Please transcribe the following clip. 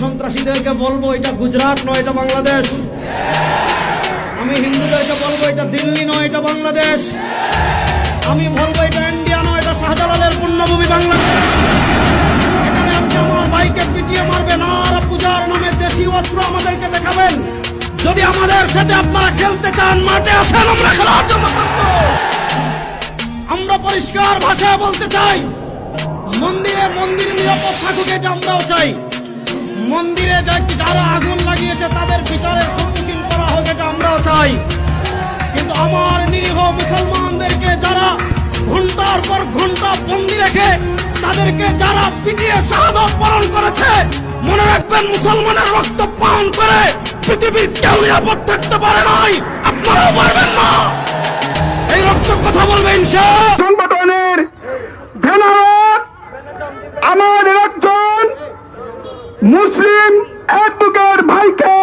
সন্ত্রাসীদেরকে বলবো এটা গুজরাট নয়, এটা বাংলাদেশ। আমি হিন্দুদেরকে বলবো এটা দিল্লি নয়, এটা বাংলাদেশ। আমি বলবো এটা ইন্ডিয়া নয়, এটা শাহজালালের পুণ্যভূমি বাংলাদেশ। এখানে আপনি আমার ভাইকে পিটিয়ে মারবেন আর পূজার নামে দেশি অস্ত্র আমাদেরকে দেখাবেন। যদি আমাদের সাথে আপনারা খেলতে চান, মাঠে আসেন, আমরা খেলার জন্য প্রস্তুত। আমরা পরিষ্কার ভাষায় বলতে চাই, মন্দির নিরাপদ থাকুক, এটা আমরাও চাই। মন্দিরে যারা আগুন লাগিয়েছে তাদের বিচারের সম্মুখীন করা হোক, এটা আমরাও চাই। কিন্তু আমার নিরীহ মুসলমানদেরকে যারা ঘন্টার পর ঘন্টা বন্দি রেখে তাদেরকে যারা পিটিয়ে শাহাদাত বরণ করেছে, মনে রাখবেন মুসলমানের রক্ত পান করে পৃথিবীর কেউ নিরাপদ থাকতে পারে নাই, আপনারাও পারবেন না। এই রক্ত কথা বলবে ইনশাআল্লাহ। সংগঠনের ব্যানার আমাদের একজন মুসলিম অ্যাডভোকেট ভাইকে